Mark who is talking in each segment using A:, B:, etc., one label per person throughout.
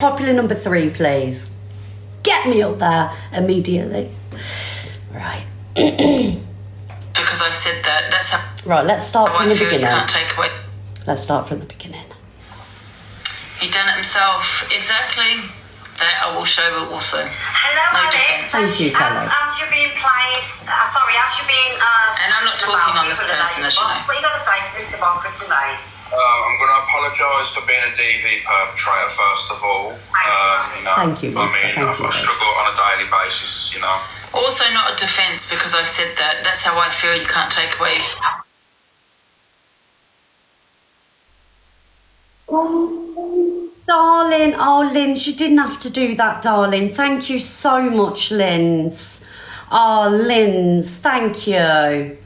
A: Popular number 3, please. Get me up there immediately. Right.
B: Because I've said that. That's how.
A: Right, let's start from the beginning.
B: You can't take away.
A: Let's start from the beginning.
B: He done it himself. Exactly. That I will show also.
C: Hello,
B: No
C: Alex.
B: defense.
A: Thank you, Kelly.
C: As you're being played, as you're being.
B: And I'm not talking on this person, as you know.
C: What are you going to say to this hypocrisy, mate?
D: I'm going to apologise for being a DV perpetrator, first of all.
A: Thank you, Lisa.
D: I struggle on a daily basis, you know.
B: Also not a defence because I've said that. That's how I feel. You can't take away.
A: Oh, darling. Oh, Linz, you didn't have to do that, darling. Thank you so much, Linz. Oh, Linz, thank you.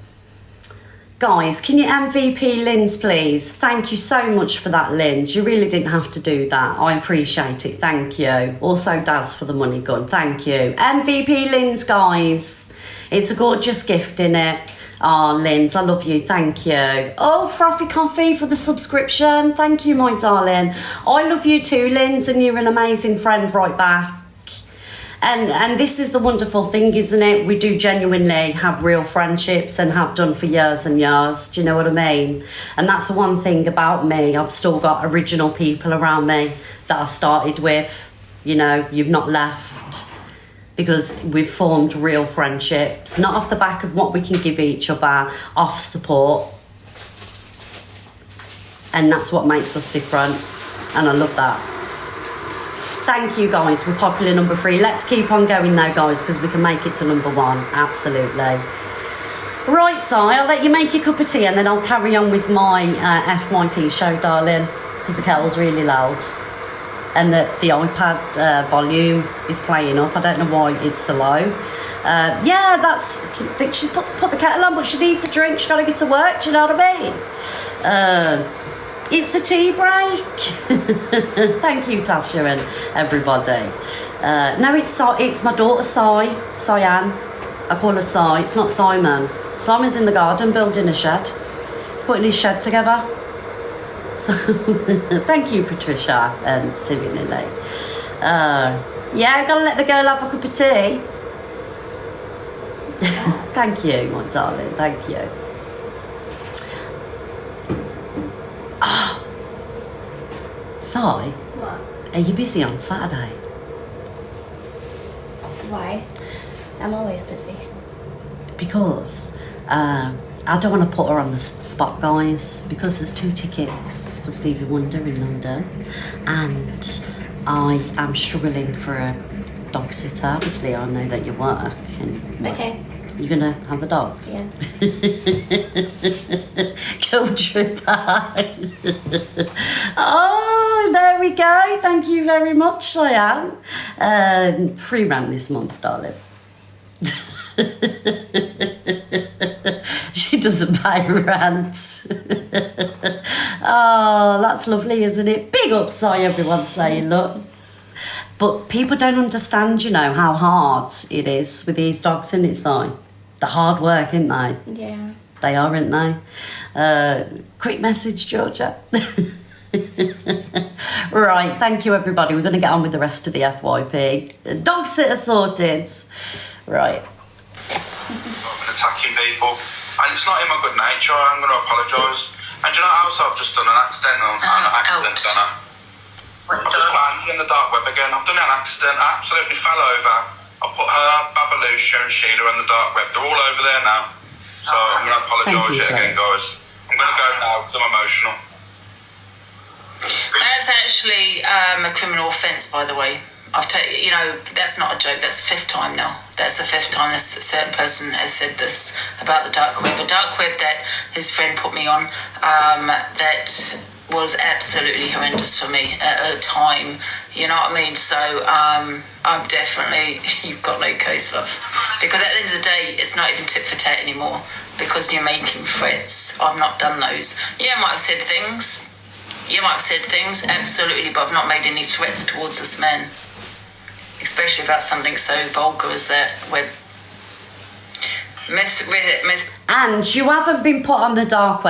A: Guys, can you MVP Linz, please? Thank you so much for that, Linz. You really didn't have to do that. I appreciate it. Thank you. Also, Daz for the money gun. Thank you. MVP Linz, guys. It's a gorgeous gift, innit? Oh, Linz, I love you. Thank you. Oh, Frothy Coffee for the subscription. Thank you, my darling. I love you too, Linz, and you're an amazing friend right back. And this is the wonderful thing, isn't it? We do genuinely have real friendships and have done for years and years. Do you know what I mean? And that's the one thing about me. I've still got original people around me that I started with. You know, you've not left. Because we've formed real friendships. Not off the back of what we can give each other, off support. And that's what makes us different. And I love that. Thank you, guys. We're popular number 3. Let's keep on going now, guys, because we can make it to number 1. Absolutely. Right, Si, I'll let you make your cup of tea and then I'll carry on with my FYP show, darling, because the kettle's really loud. And the iPad volume is playing up. I don't know why it's so low. Yeah, she's put the kettle on, but she needs a drink. She's got to get to work, do you know what I mean? It's a tea break. Thank you, Tasha and everybody. No, it's my daughter, Cyan. I call her Cy. It's not Simon. Simon's in the garden building a shed. He's putting his shed together. So, thank you, Patricia and Silly Lily. Yeah, gotta let the girl have a cup of tea. Thank you, my darling. Thank you. Si,
E: what?
A: Are you busy on Saturday?
E: Why? I'm always busy.
A: Because I don't want to put her on the spot, guys, because there's 2 tickets for Stevie Wonder in London and I am struggling for a dog sitter. Obviously, I know that you work. And
E: Okay.
A: You're going to have the dogs?
E: Yeah.
A: Go tripper. Oh, there we go. Thank you very much, Cheyenne. Free rent this month, darling. She doesn't pay rent. Oh, that's lovely, isn't it? Big up, Si, everyone's saying, look. But people don't understand, you know, how hard it is with these dogs, isn't it, Si? The hard work, isn't they?
E: Yeah.
A: They are, aren't they? Quick message, Georgia. Right, thank you, everybody. We're going to get on with the rest of the FYP. Dog sitter sorted. Right.
D: I've been attacking people, and it's not in my good nature. I'm going to apologise. And do you know what else I've just done? An accident, Donna. I've just put Andrew in the dark web again. I've done an accident. I absolutely fell over. I put her, Babalusha and Sheila in the dark web. They're all over there now. So I'm going to apologise yet again, guys. I'm going to go now because I'm emotional.
B: That's actually a criminal offence, by the way. You know, that's not a joke. That's the 5th time now. That's the 5th time a certain person has said this about the dark web. A dark web that his friend put me on that was absolutely horrendous for me at a time. You know what I mean? So I'm definitely, you've got no case, love. Because at the end of the day, it's not even tit for tat anymore because you're making threats. I've not done those. Yeah, I might have said things. Absolutely, but I've not made any threats towards this man. Especially about something so vulgar as that.
A: And you haven't been put on the dark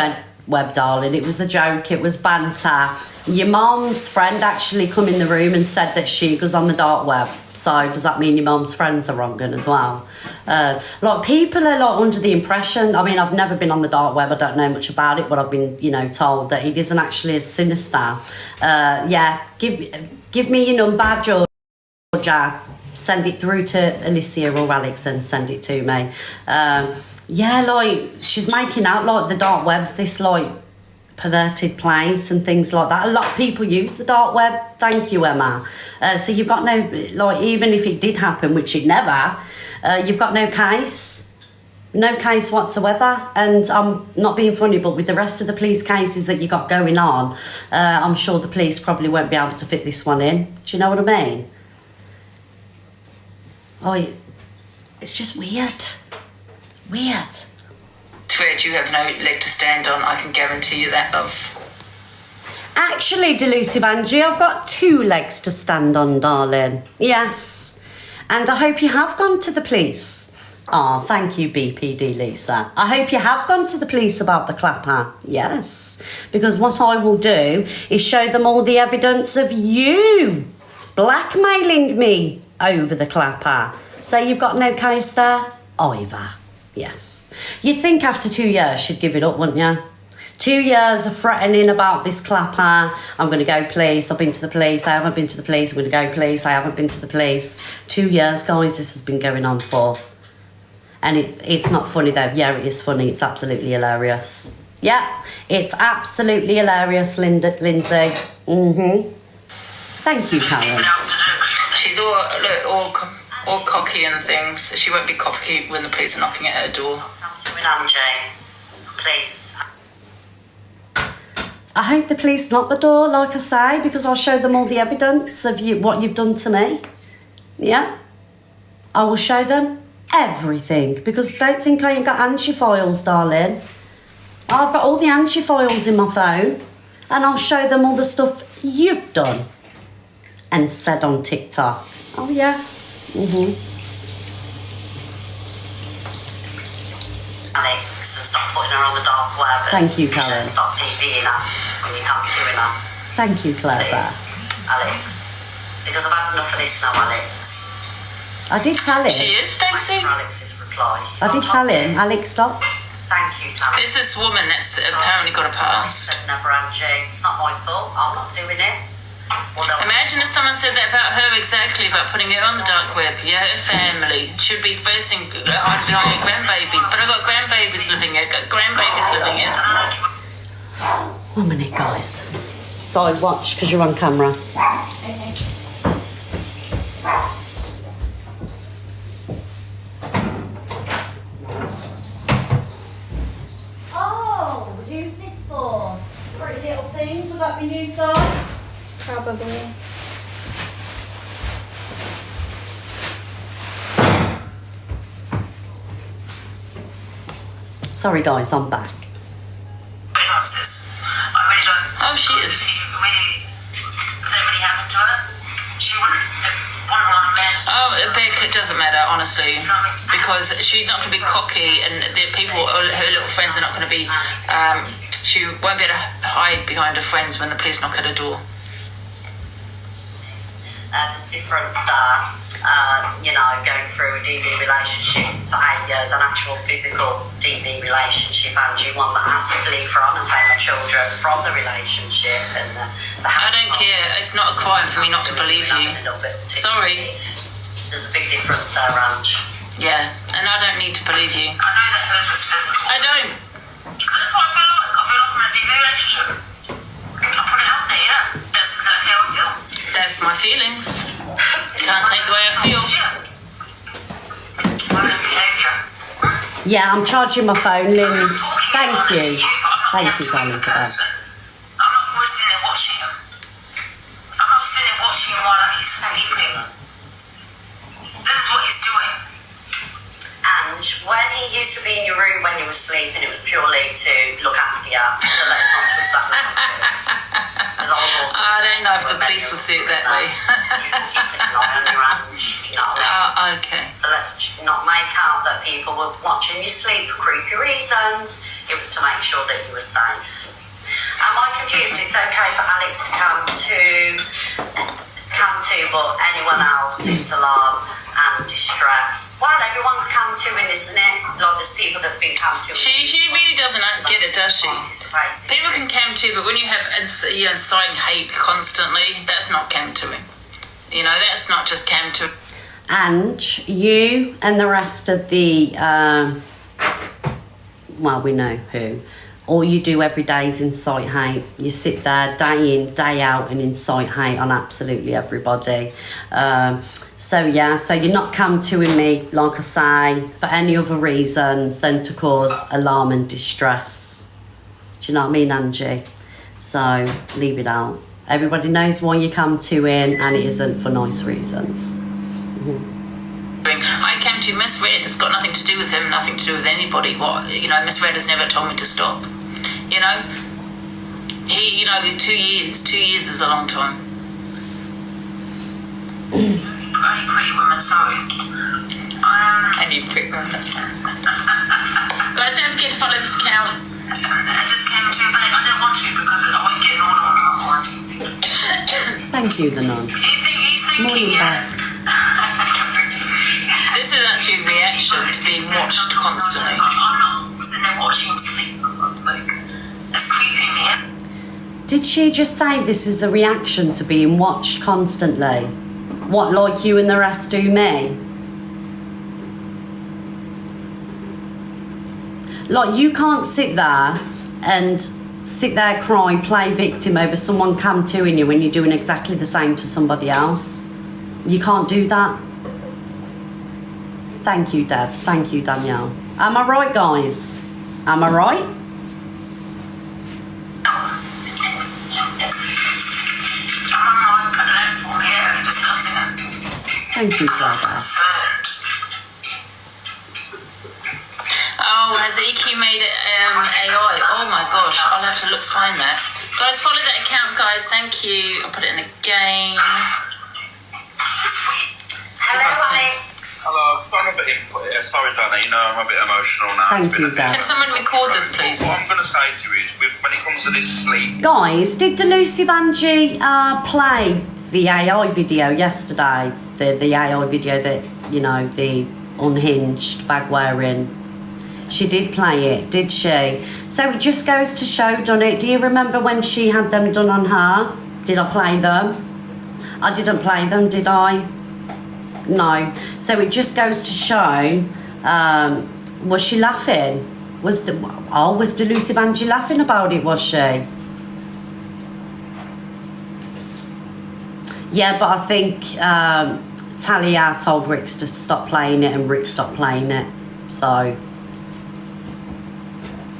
A: web, darling. It was a joke. It was banter. Your mum's friend actually come in the room and said that she goes on the dark web. So does that mean your mum's friends are wrong as well? Like people are like under the impression. I mean, I've never been on the dark web. I don't know much about it, but I've been, told that it isn't actually as sinister. Yeah, give me your number, Georgia. Send it through to Alicia or Alex and send it to me. Yeah, like she's making out like the dark web's this like perverted place and things like that. A lot of people use the dark web. Thank you, Emma. So you've got no, like, even if it did happen, which it never, you've got no case whatsoever. And I'm not being funny, but with the rest of the police cases that you got going on, I'm sure the police probably won't be able to fit this one in. Do you know what I mean? Oh, it's just weird.
B: Fred, you have no leg to stand on. I can guarantee you that, love.
A: Actually, Delusive Angie, I've got 2 legs to stand on, darling. Yes. And I hope you have gone to the police. Oh, thank you, BPD Lisa. I hope you have gone to the police about the clapper. Yes. Because what I will do is show them all the evidence of you blackmailing me over the clapper. So you've got no case there either. Yes. You'd think after 2 years you'd give it up, wouldn't you? 2 years of threatening about this clapper. I'm going to go police. I've been to the police. I haven't been to the police. I'm going to go police. I haven't been to the police. 2 years, guys, this has been going on for. And it's not funny, though. Yeah, it is funny. It's absolutely hilarious. Yeah, it's absolutely hilarious, Lindsay. Thank you, Karen.
B: She's all cocky and things. She won't be cocky when the police are knocking at her door.
C: Angie, please.
A: I hope the police knock the door, like I say, because I'll show them all the evidence of what you've done to me. Yeah? I will show them everything, because don't think I ain't got Angie files, darling. I've got all the Angie files in my phone, and I'll show them all the stuff you've done and said on TikTok. Oh, yes.
C: Alex, and stop putting her on the dark web.
A: Thank you, Karen.
C: Stop DVing her when you come to her.
A: Thank you, Claire.
C: Please, Alex. Because I've had enough of this now, Alex.
A: I did tell him.
B: She is, Stacey?
C: Alex's reply.
A: I did tell him. Alex, stop.
C: Thank you, Tammy.
B: There's this woman that's apparently got a past.
C: I said never, Angie. It's not my fault. I'm not doing it.
B: Imagine if someone said that about her exactly, about putting her on the dark web. Yeah, her family should be facing hiding behind your grandbabies. But I've got grandbabies living here.
A: One minute, guys. So watch, because you're on camera.
E: Okay. Oh, who's this for? Pretty little thing. Would that be you, son? Probably.
A: Sorry, guys, I'm back.
B: I really don't. Oh, she is.
C: Does that really happen to her? She wouldn't want a man to.
B: Oh, Beck, it doesn't matter, honestly, because she's not going to be cocky, and the people, her little friends, are not going to be. She won't be able to hide behind her friends when the police knock at her door.
C: There's difference there, going through a DV relationship for 8 years, an actual physical DV relationship, and you want that actively from and take my children from the relationship and the
B: I don't care. It's not a crime for me not to believe you. Sorry.
C: There's a big difference there, Ange.
B: Yeah, and I don't need to believe you.
C: I know that hers was physical.
B: I don't.
C: Because that's what I feel like. I feel like I'm in a DV relationship. I put it out there, yeah. That's exactly how I feel.
B: That's my feelings. Can't take the way I feel.
A: Yeah, I'm charging my phone, Lynn. Thank you. Thank you, darling, for that.
C: I'm not sitting there watching him. I'm not sitting there watching him while he's sleeping. This is what he's doing. And when he used to be in your room when you were sleeping, it was purely to look after you. So let's not twist that around.
B: I don't know if the police will see it that way.
C: Keeping an eye on your hand, you know what I mean?
B: Okay.
C: So let's not make out that people were watching you sleep for creepy reasons. It was to make sure that you were safe. Am I confused. It's okay for Alex to come to, but anyone else, it's alarm and distress. Well, everyone's come to in, isn't it? Like there's people that's been come to.
B: She really doesn't get it, does she?
C: Participating.
B: People can cam to, but when you have inciting hate constantly, that's not cam toing. You know, that's not just cam to.
A: And you and the rest of the, well, we know who, all you do every day is incite hate. You sit there day in, day out and incite hate on absolutely everybody. So you're not come to me, like I say, for any other reasons than to cause alarm and distress. Do you know what I mean, Angie? So leave it out. Everybody knows why you come to in, and it isn't for nice reasons.
B: I came to Miss Red. It's got nothing to do with him, nothing to do with anybody. Miss Red has never told me to stop. You know, 2 years. 2 years is a long time.
C: Only pretty women, sorry.
B: I need pretty women, that's fine. Guys, don't forget to follow this account.
C: I just came to, but I don't want to because I won't get an order on my voice.
A: Thank you, the nun.
C: He's thinking,
A: Morning,
C: yeah.
B: This is actually a reaction to being watched constantly.
C: I'm not sitting there watching him sleep, for fuck's sake. That's creeping me.
A: Did she just say this is a reaction to being watched constantly? What, like you and the rest do me? Like, you can't sit there and cry, play victim over someone come to in you when you're doing exactly the same to somebody else. You can't do that. Thank you, Debs. Thank you, Danielle. Am I right, guys? Am I right? Thank you, Zelda.
B: Oh, has EQ made it AI? Oh my gosh, I'll have to find that. Guys, follow that account, guys. Thank you. I'll put it in again.
C: Hello, Alex.
D: Hello, I've got a bit of input here. Sorry, Dana, I'm a bit emotional now.
A: Thank you, Dad.
B: Can someone record this, please?
D: What I'm going to say to you is, when it comes to this sleep,
A: Guys, did Delusive Angie play the AI video yesterday? The AI video that, the unhinged bag wearing. She did play it, did she? So it just goes to show, doesn't it? Do you remember when she had them done on her? Did I play them? I didn't play them, did I? No. So it just goes to show, was she laughing? Was Delusive Angie laughing about it, was she? Yeah, but I think Talia told Rick to stop playing it and Rick stopped playing it. So.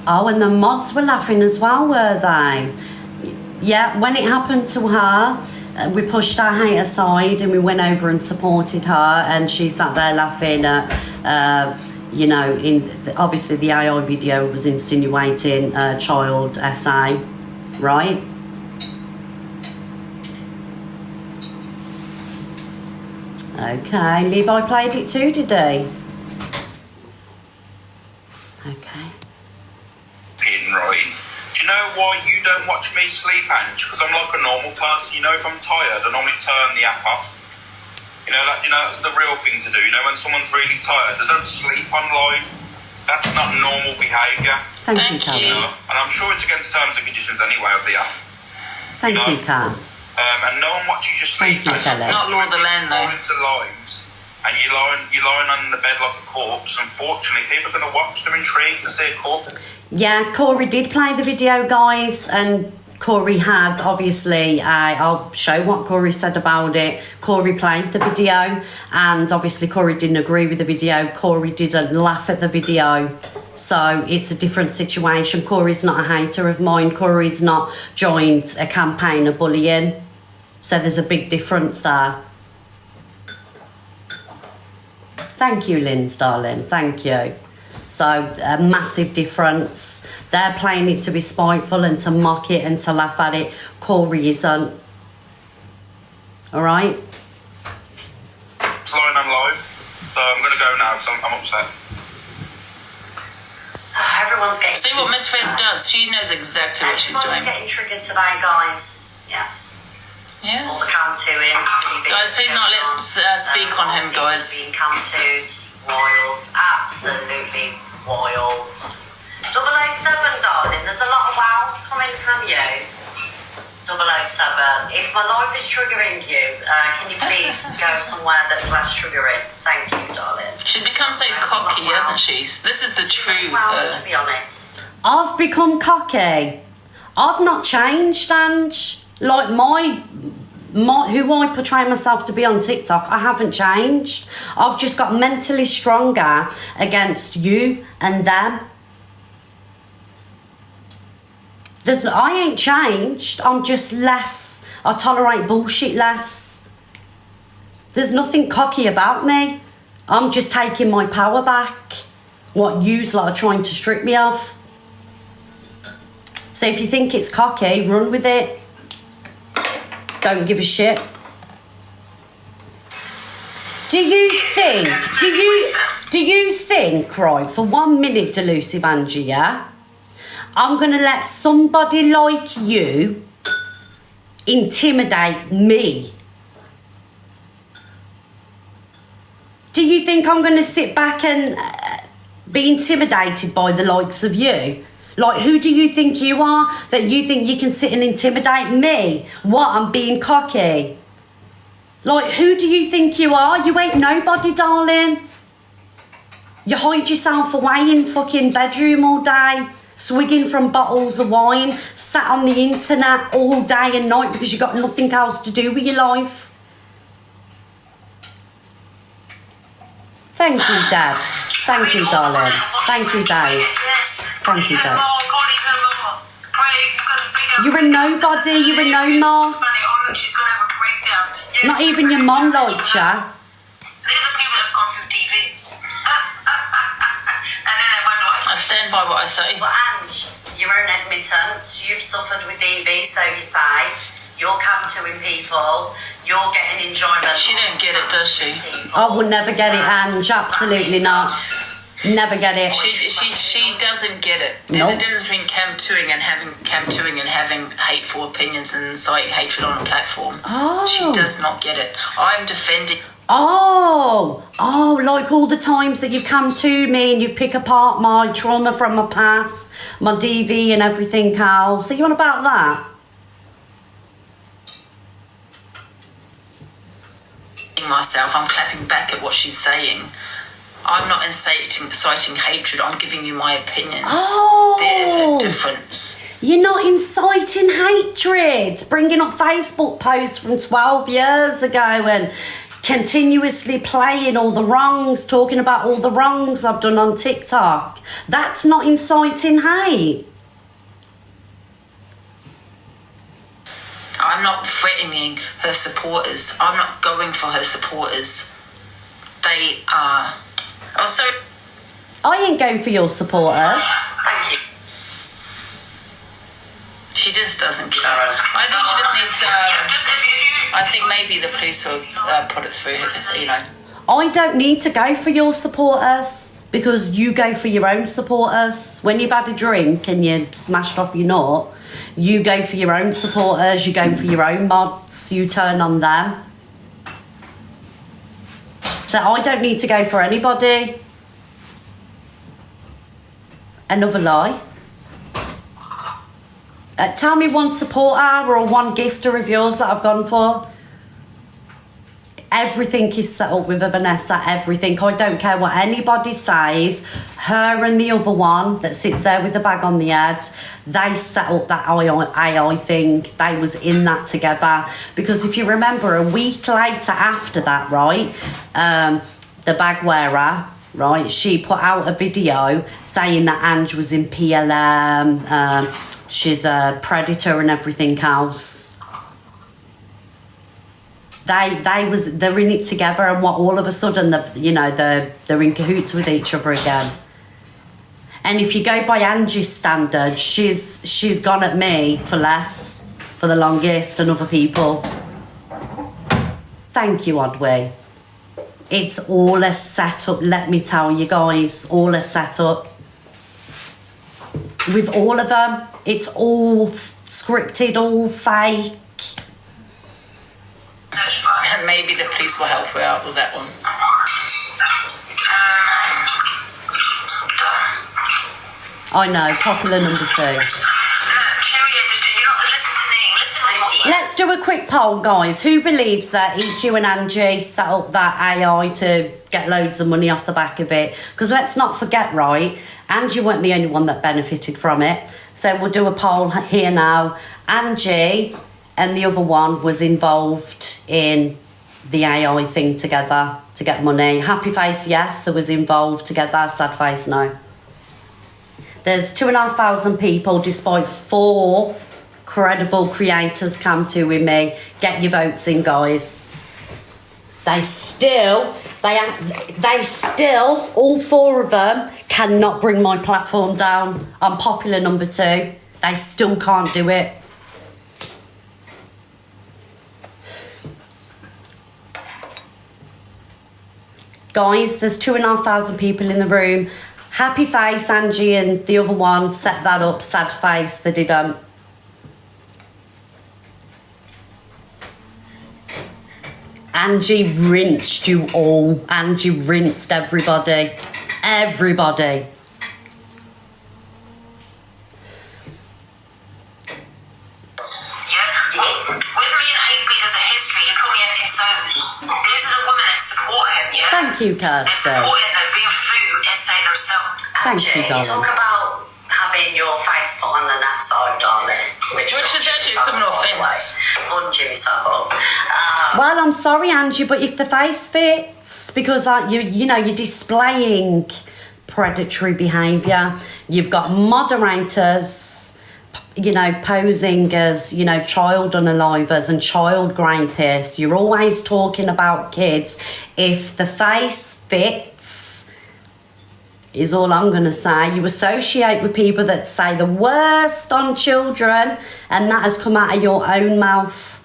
A: Oh, and the mods were laughing as well, were they? Yeah, when it happened to her, we pushed our hate aside and we went over and supported her, and she sat there laughing at, obviously the AI video was insinuating child SA, right? Okay, Levi played it too, did he? Okay.
D: Right? Do you know why you don't watch me sleep, Ange? Because I'm like a normal person. If I'm tired, I normally turn the app off. That's the real thing to do. When someone's really tired, they don't sleep on live. That's not normal behaviour.
A: Thank you, Callum.
D: And I'm sure it's against terms and conditions anyway of the app.
A: Thank you, Callum.
D: And no one watches you sleep.
A: Thank you, Kelly.
B: It's not law of the land, though.
D: Into lives, and you're lying on the bed like a corpse. Unfortunately, people are going to watch. They're intrigued to see a corpse. Yeah,
A: Corey did play the video, guys, and Corey had, obviously, I'll show what Corey said about it. Corey played the video, and obviously Corey didn't agree with the video. Corey didn't laugh at the video, so it's a different situation. Corey's not a hater of mine. Corey's not joined a campaign of bullying, so there's a big difference there. Thank you, Lynn's darling, thank you. So a massive difference. They're playing it to be spiteful and to mock it and to laugh at it. Corey isn't. All right?
D: It's lying on live, so I'm going to go now because I'm upset.
C: Everyone's getting.
B: See what Miss Fez does. She knows exactly what she's
C: Everyone's
B: doing.
C: getting triggered today, guys. Yes.
B: Yes.
C: All the cam toing.
B: Guys, please not let's speak on him, guys.
C: Being cam toed. Wild. Absolutely wild. 007, darling. There's a lot of wows coming from you. 007. If my life is triggering you, can you please go somewhere that's less triggering? Thank you, darling.
B: She's become so cocky, hasn't she? This is the true.
C: Wows, to be honest.
A: I've become cocky. I've not changed, Ange. Like my who I portray myself to be on TikTok, I haven't changed. I've just got mentally stronger against you and them. I ain't changed. I'm just less. I tolerate bullshit less. There's nothing cocky about me. I'm just taking my power back. What yous lot are trying to strip me of. So if you think it's cocky, run with it. Don't give a shit. Do you think, right, for 1 minute, Delusive Angie, yeah? I'm gonna let somebody like you intimidate me. Do you think I'm gonna sit back and be intimidated by the likes of you? Like, who do you think you are that you think you can sit and intimidate me? What, I'm being cocky? Like, who do you think you are? You ain't nobody, darling. You hide yourself away in fucking bedroom all day, swigging from bottles of wine, sat on the internet all day and night because you got nothing else to do with your life. Thank you, Debs. Thank you, darling. Thank you, Dave. Thank you, Debs. You're a nobody. You're a no more. Not even your mum likes you.
C: These are people that have gone through DV. And then they wonder what
B: I stand by what I say.
C: Well, Ange, your own admittance, you've suffered with DV, so you say. You're cam-toing people. You're getting enjoyment.
B: She don't get it, does she?
A: I will never get it, Ange. Absolutely not. Never get it.
B: She doesn't get it. There's a difference between cam-toing and having hateful opinions and inciting hatred on a platform.
A: Oh.
B: She does not get it. I'm defending.
A: Oh, like all the times that you come to me and you pick apart my trauma from my past, my DV and everything else. Are you on about that?
B: Myself, I'm clapping back at what she's saying. I'm not inciting hatred. I'm giving you my opinions.
A: Oh.
B: There's a difference.
A: You're not inciting hatred, bringing up Facebook posts from 12 years ago and continuously playing all the wrongs, talking about all the wrongs I've done on TikTok. That's not inciting hate.
B: I'm not threatening her supporters. I'm not going for her supporters. They are. Oh, sorry.
A: I ain't going for your supporters.
C: Thank you.
B: She just doesn't get it. I think she just needs. I think maybe the police will put it through. You know.
A: I don't need to go for your supporters because you go for your own supporters. When you've had a drink and you're smashed off your nut, you go for your own supporters, you go for your own mods, you turn on them. So I don't need to go for anybody. Another lie. Tell me one supporter or one gifter of yours that I've gone for. Everything is set up with a Vanessa, everything. I don't care what anybody says. Her and the other one that sits there with the bag on the head, they set up that AI thing. They was in that together. Because if you remember, a week later after that, right, the bag wearer, right, she put out a video saying that Ange was in PLM, she's a predator and everything else. They're in it together, and what all of a sudden they're in cahoots with each other again. And if you go by Angie's standards, she's gone at me for less for the longest and other people. Thank you, Odway. It's all a setup, let me tell you guys, all a setup. with all of them. It's all scripted, all fake.
B: And maybe the police will help her out with that one.
A: I know, popular number 2. Let's do a quick poll, guys. Who believes that EQ and Angie set up that AI to get loads of money off the back of it? Because let's not forget, right, Angie weren't the only one that benefited from it. So we'll do a poll here now. Angie and the other one was involved in the AI thing together to get money. Happy face, yes, they was involved together. Sad face, no. There's 2,500 people, despite 4 credible creators come to with me. Get your votes in, guys. They still, all 4 of them cannot bring my platform down. I'm popular number 2. They still can't do it. Guys, there's 2,500 people in the room. Happy face, Angie and the other one set that up. Sad face, they didn't. Angie rinsed you all. Angie rinsed everybody. Everybody. Thank you, Kirsty. Thank you, darling.
C: Talk about having your face put on an SO, darling. Which
B: is actually a criminal offence.
C: On Jimmy Savile.
A: Well, I'm sorry, Angie, but if the face fits, because you know, you're displaying predatory behaviour. You've got moderators, you know, posing as, you know, child unalivers and child rapists. You're always talking about kids. If the face fits, is all I'm going to say. You associate with people that say the worst on children, and that has come out of your own mouth,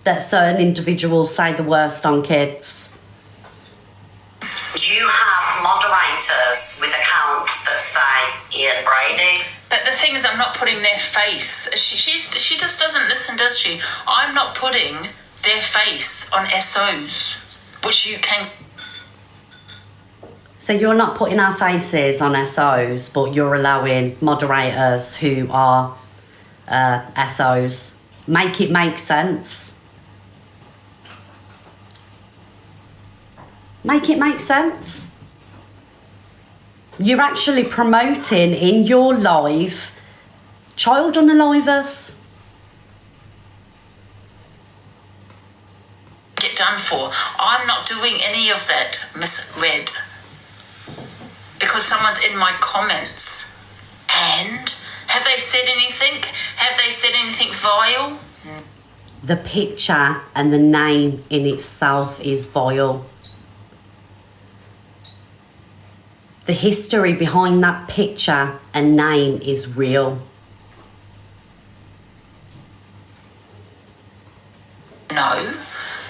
A: that certain individuals say the worst on kids.
C: You have moderators with accounts that say Ian Brady.
B: But the thing is, I'm not putting their face. She just doesn't listen, does she? I'm not putting their face on SOs, which you can.
A: So you're not putting our faces on SOs, but you're allowing moderators who are SOs. Make it make sense. Make it make sense. You're actually promoting in your live child unalivers.
B: Get done for. I'm not doing any of that, Miss Red. Because someone's in my comments. And have they said anything? Have they said anything vile?
A: The picture and the name in itself is vile. The history behind that picture and name is real.
B: No.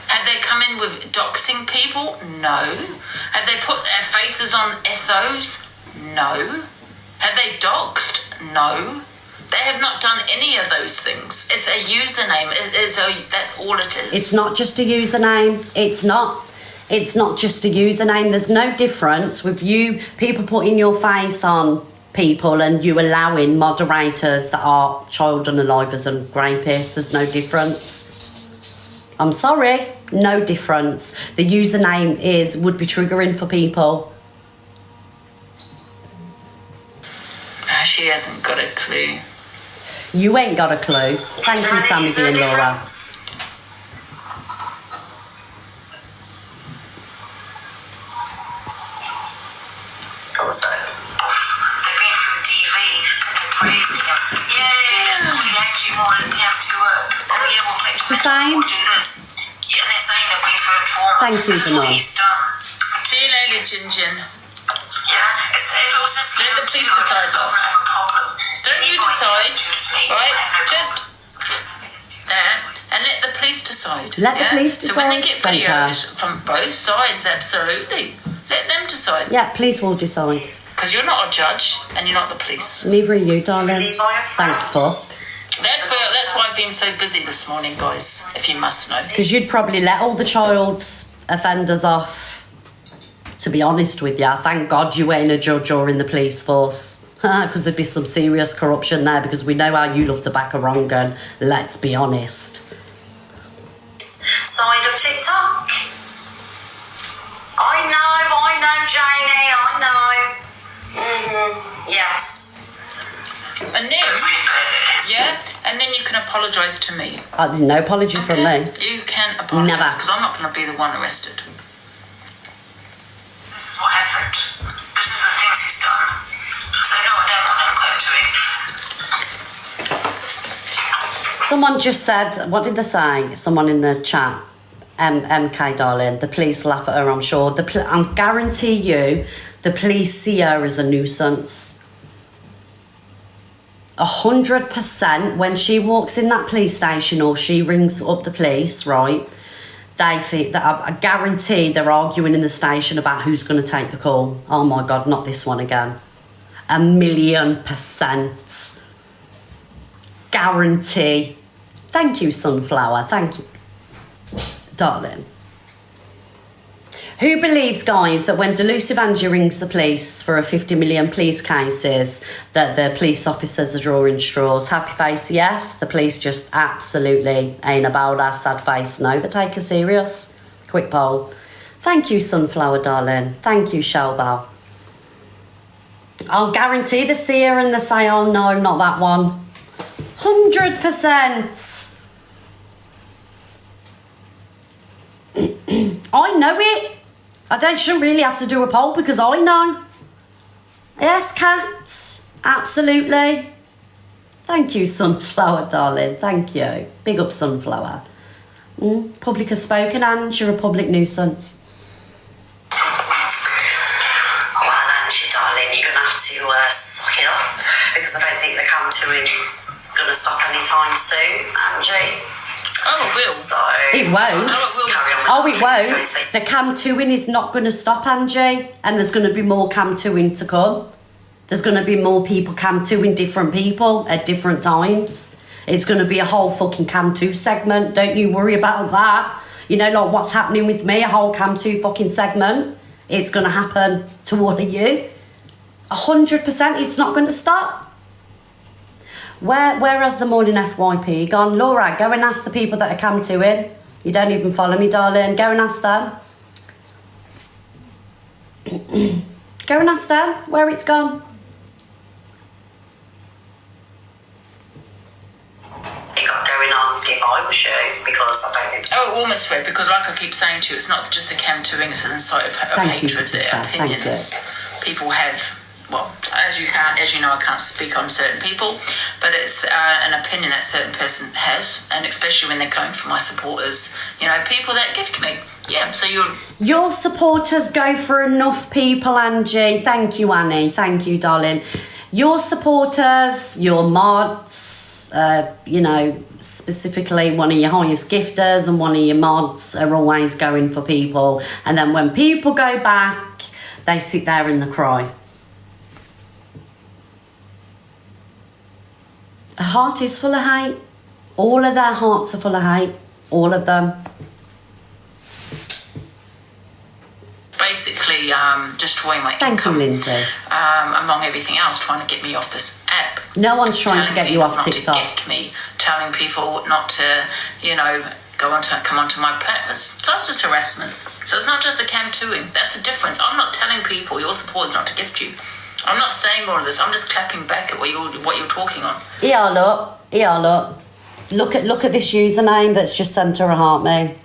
B: Have they come in with doxing people? No. Have they put their faces on SOs? No. Have they doxed? No. They have not done any of those things. It's a username. That's all it is.
A: It's not just a username. It's not just a username. There's no difference with you people putting your face on people and you allowing moderators that are child unalivers and rapists. There's no difference. I'm sorry, no difference. The username would be triggering for people.
B: She hasn't got a clue.
A: You ain't got a clue. Thank you, Sammy and Laura. It's the same. Thank you, Benoit.
B: See you later, Jinjin. Let the police decide, love. Don't you decide, right? Just and let the police decide.
A: Let the police decide.
B: So when they get videos from both sides, absolutely, let them decide.
A: Yeah, police will decide.
B: Because you're not a judge and you're not the police.
A: Neither are you, darling.
C: Really by your
A: Thank
C: friends.
A: fuck.
B: That's why I've been so busy this morning, guys, if you must know.
A: Because you'd probably let all the child offenders off, to be honest with you. Thank God you ain't a judge or in the police force. Because there'd be some serious corruption there, because we know how you love to back a wrong gun. Let's be honest.
C: Side of TikTok. I know, Janie, I know. Yes.
B: And then, yeah, and then you can apologise to me.
A: No apology from me.
B: You can apologise,
A: Never.
B: because I'm not going to be the one arrested.
C: This is what happened. This is the things he's done. So no, I don't want him going to it.
A: Someone just said, what did they say? Someone in the chat. MK, darling, the police laugh at her, I'm sure. I guarantee you, the police see her as a nuisance. 100% when she walks in that police station or she rings up the police, right? They think that I guarantee they're arguing in the station about who's going to take the call. Oh my God, not this one again. 1,000,000%. Guarantee. Thank you, Sunflower. Thank you, darling. Who believes, guys, that when Delusive Angie rings the police for a 50 million police cases, that the police officers are drawing straws? Happy face, yes. The police just absolutely ain't about our sad face. No, they take her serious. Quick poll. Thank you, Sunflower, darling. Thank you, Shelbell. I'll guarantee they see her and they say, oh no, not that one. 100%. I know it. Shouldn't really have to do a poll because I know. Yes, cats. Absolutely. Thank you, Sunflower, darling. Thank you. Big up, Sunflower. Public has spoken, and you're a public nuisance.
C: Well, Angie, darling, you're going to have to suck it up because I don't think the cam-to-in is going to stop anytime soon, Angie.
B: Oh, it will.
C: So,
A: It won't.
C: carry on with
A: Oh, it
C: the
A: won't.
C: next
A: The cam 2-in is not going to stop, Angie. And there's going to be more cam 2-in to come. There's going to be more people cam 2-in different people at different times. It's going to be a whole fucking cam 2 segment. Don't you worry about that. You know, like what's happening with me, a whole cam 2 fucking segment. It's going to happen to all of you. 100%, it's not going to stop. Where has the morning FYP gone? Laura, go and ask the people that are cam 2-in. You don't even follow me, darling. Go and ask them. Go and ask them where it's gone.
C: You got going on if I was you because I don't think.
B: Oh, almost fair, because like I keep saying to you, it's not just a cam-to-ing, it's an insight of
A: Thank you,
B: hatred, the
A: Patricia. Thank
B: opinions people have. Well, as you know, I can't speak on certain people, but it's an opinion that a certain person has, and especially when they're coming from my supporters, you know, people that gift me. Yeah, so
A: Your supporters go for enough people, Angie. Thank you, Annie. Thank you, darling. Your supporters, your mods, you know, specifically one of your highest gifters and one of your mods are always going for people. And then when people go back, they sit there and they cry. A heart is full of hate. All of their hearts are full of hate. All of them.
B: basically destroying my
A: Thank
B: income.
A: you, Lindsay.
B: Among everything else, trying to get me off this app.
A: No one's trying to get you off
B: TikTok.
A: TikTok.
B: To gift me, telling people not to, you know, come onto my platform. That's just harassment. So it's not just a cam-2ing. That's the difference. I'm not telling people your support is not to gift you. I'm not saying all of this. I'm just clapping back at what you're talking on.
A: Yeah, look. Look at this username that's just sent her a heart, me.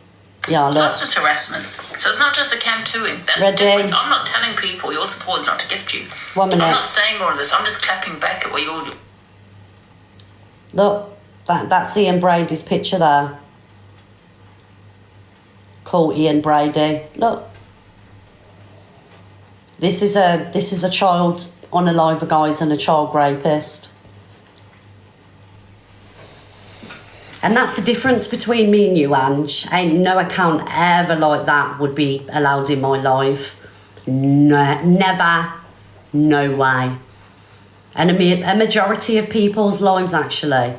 A: Yeah, look.
B: That's just harassment. So it's not just a cam-2ing. That's
A: Ready?
B: the difference. I'm not telling people your support is not to gift you.
A: 1 minute.
B: I'm not saying all of this. I'm just clapping back at what you're doing.
A: Look, that's Ian Brady's picture there. Call Ian Brady. Look. This is a child unaliver, guys, and a child rapist. And that's the difference between me and you, Ange. Ain't no account ever like that would be allowed in my life. No, never. No way. And a majority of people's lives, actually.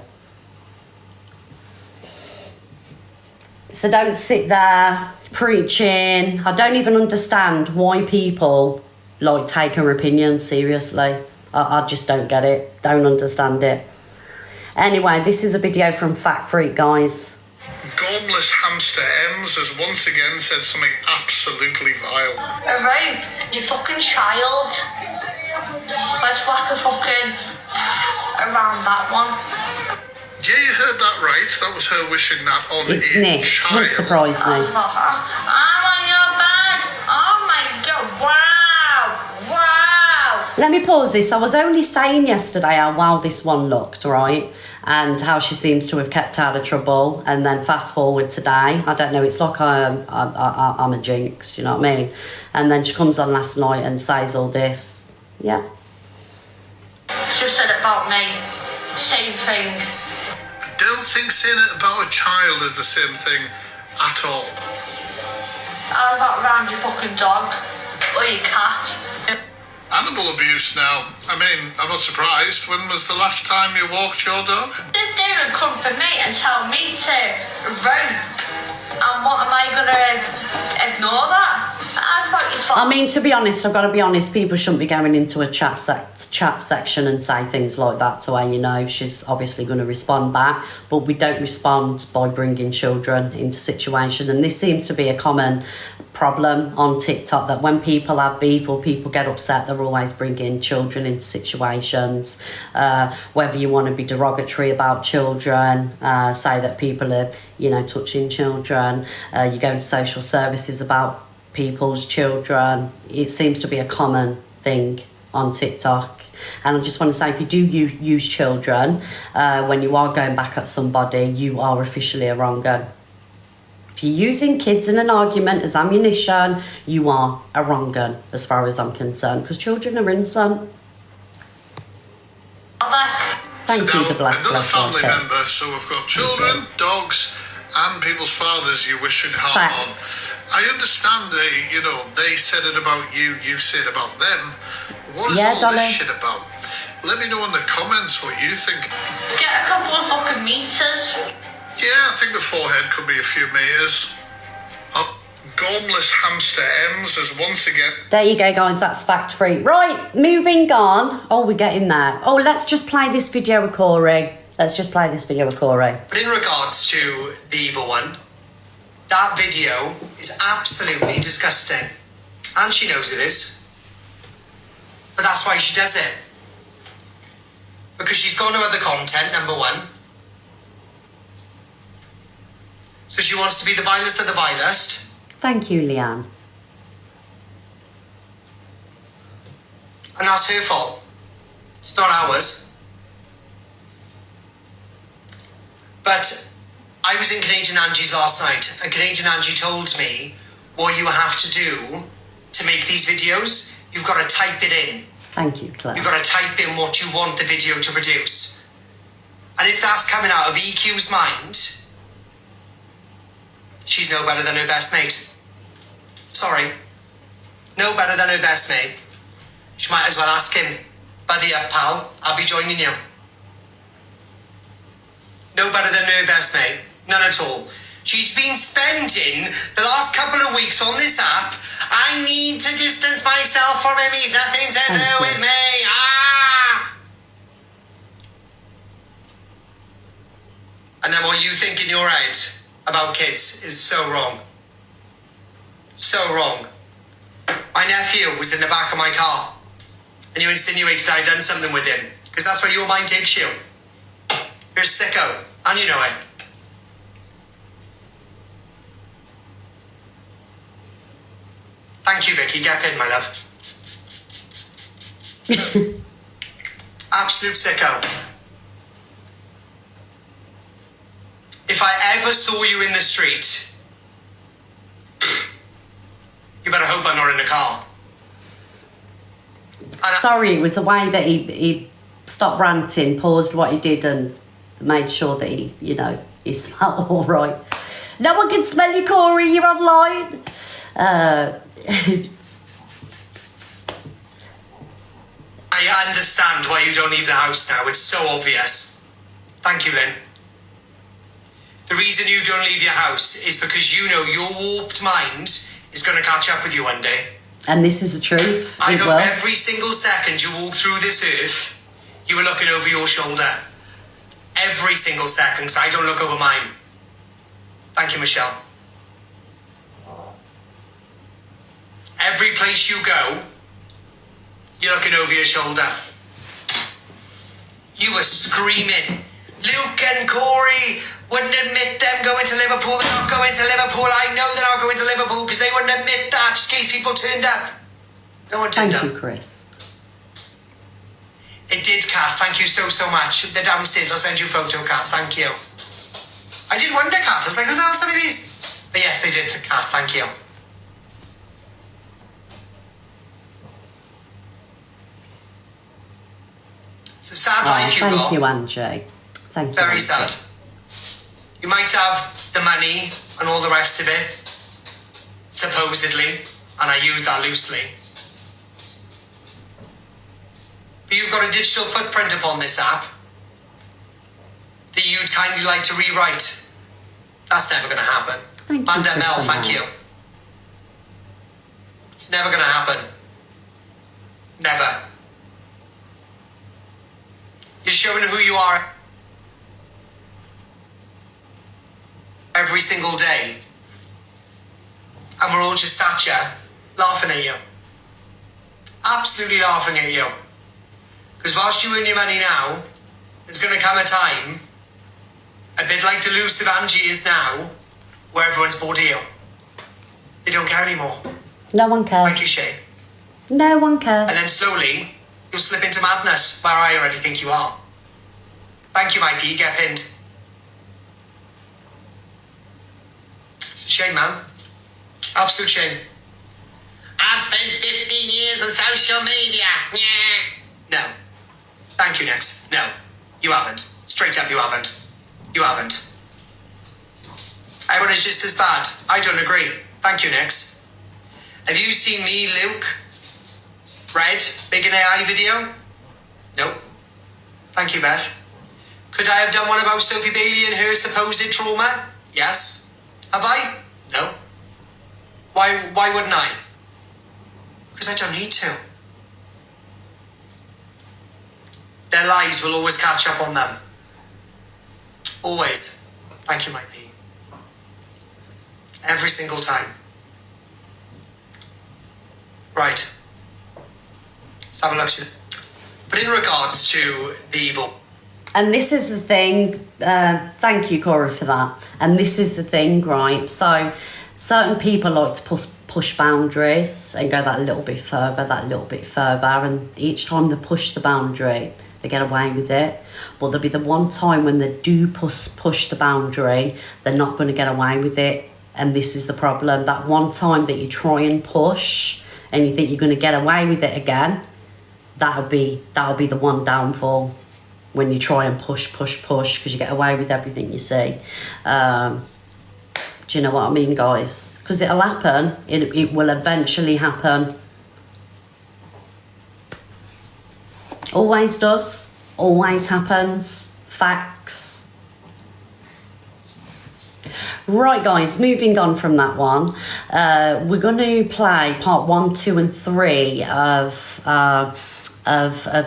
A: So don't sit there preaching. I don't even understand why people like take her opinion seriously. I just don't get it. Don't understand it. Anyway, this is a video from Fact Freak, guys.
F: Gormless hamster Ems has once again said something absolutely vile.
C: A rope, you fucking child. Let's whack a fucking around that one.
F: Yeah, you heard that right. That was her wishing that on
A: It's
F: a
A: Nick.
F: child.
A: Won't surprise me.
C: Oh my god, bad. Oh my god, wow. Wow.
A: Let me pause this. I was only saying yesterday how well this one looked, right? And how she seems to have kept out of trouble. And then fast forward today. I don't know, it's like I'm a jinx, do you know what I mean? And then she comes on last night and says all this. Yeah.
C: She said it about me. Same thing.
F: Don't think saying it about a child is the same thing at all.
C: How about around your fucking dog? Or your cat?
F: Animal abuse now. I mean, I'm not surprised. When was the last time you walked your dog?
C: They don't come for me and tell me to rope. And what am I gonna ignore that? That's about your fault.
A: I mean, to be honest, I've got to be honest, people shouldn't be going into a chat section and say things like that to her, you know. She's obviously going to respond back, but we don't respond by bringing children into situation. And this seems to be a common problem on TikTok, that when people have beef or people get upset, they're always bringing children into situations, whether you want to be derogatory about children, say that people are, you know, touching children, you go to social services about people's children. It seems to be a common thing on TikTok. And I just want to say, if you do use children when you are going back at somebody, you are officially a wrong gun. If you're using kids in an argument as ammunition, you are a wrong gun as far as I'm concerned, because children are innocent. Thank
F: So
A: you,
F: now,
A: the blessed
F: another
A: blessed
F: family
A: okay.
F: member, so we've got children, dogs, and people's fathers you wishing harm
A: Facts.
F: on. I understand they said it about you, you said about them. What is all
A: darling.
F: this shit about? Let me know in the comments what you think.
C: Get a couple of fucking meters.
F: Yeah, I think the forehead could be a few meters. Gormless hamster Ems has once again...
A: There you go, guys. That's Fact Freak. Right, moving on. Oh, we're getting there. Oh, let's just play this video with Corey. But
G: in regards to the evil one, that video is absolutely disgusting. And she knows it is. But that's why she does it. Because she's got no other content, number one. So she wants to be the vilest of the vilest.
A: Thank you, Leanne.
G: And that's her fault. It's not ours. But I was in Canadian Angie's last night, and Canadian Angie told me what you have to do to make these videos. You've got to type it in.
A: Thank you, Claire.
G: You've got to type in what you want the video to produce. And if that's coming out of EQ's mind, she's no better than her best mate. Sorry. No better than her best mate. She might as well ask him, buddy up, pal, I'll be joining you. No better than her best mate. None at all. She's been spending the last couple of weeks on this app. I need to distance myself from him. He's nothing to do with me. Ah! And then what you think in your head about kids is so wrong. So wrong. My nephew was in the back of my car, and you insinuated I'd done something with him, because that's where your mind takes you. You're a sicko, and you know it. Thank you, Vicky. Get pinned, my love. Absolute sicko. If I ever saw you in the street, you better hope I'm not in the car.
A: Sorry, it was the way that he stopped ranting, paused what he did, and made sure that he smelled all right. No one can smell you, Corey. You're online.
G: I understand why you don't leave the house now. It's so obvious. Thank you, Lynn. The reason you don't leave your house is because you know your warped mind is going to catch up with you one day.
A: And this is the truth.
G: I
A: It
G: hope
A: will.
G: every single second you walk through this earth, you are looking over your shoulder. Every single second, because I don't look over mine. Thank you, Michelle. Every place you go, you're looking over your shoulder. You were screaming, Luke and Corey wouldn't admit them going to Liverpool. They're not going to Liverpool. I know they're not going to Liverpool because they wouldn't admit that just in case people turned up. No one turned
A: Thank
G: up.
A: you, Chris.
G: It did, Kat. Thank you so much. They're downstairs. I'll send you a photo, Kat. Thank you. I did wonder, Kat. I was like, who the hell sent me these? But yes, they did, Kat. Thank you. It's a sad life you've got.
A: Thank you, Angie. Thank you.
G: Very
A: Angie.
G: sad. You might have the money and all the rest of it, supposedly, and I use that loosely. But you've got a digital footprint upon this app that you'd kindly like to rewrite. That's never going to happen.
A: Thank you,
G: Manda Mel,
A: Chris
G: thank you.
A: Amels.
G: It's never going to happen. Never. You're showing who you are every single day. And we're all just sat here laughing at you. Absolutely laughing at you. Because whilst you earn your money now, there's going to come a time, a bit like delusive Angie is now, where everyone's bored of you. They don't care anymore.
A: No one cares.
G: Thank you, Shay.
A: No one cares.
G: And then slowly, you'll slip into madness, where I already think you are. Thank you, Mike P. Get pinned. It's a shame, man. Absolute shame. I spent 15 years on social media. Yeah. No. Thank you, Nix. No. You haven't. Straight up, you haven't. You haven't. Everyone is just as bad. I don't agree. Thank you, Nix. Have you seen me, Luke? Red, Big and AI video? Nope. Thank you, Beth. Could I have done one about Sophie Bailey and her supposed trauma? Yes. Have I? No. Why wouldn't I? Because I don't need to. Their lies will always catch up on them. Always. Thank you, Mike P. Every single time. Right. Let's have a look. But in regards to the evil...
A: And this is the thing, thank you, Corey, for that. And this is the thing, right? So certain people like to push boundaries and go that little bit further, and each time they push the boundary, they get away with it. But there'll be the one time when they do push the boundary, they're not going to get away with it. And this is the problem. That one time that you try and push and you think you're going to get away with it again, that'll be the one downfall. When you try and push, because you get away with everything you see. Do you know what I mean, guys? Because it'll happen. It will eventually happen. Always does. Always happens. Facts. Right, guys, moving on from that one. We're going to play part 1, 2 and 3 of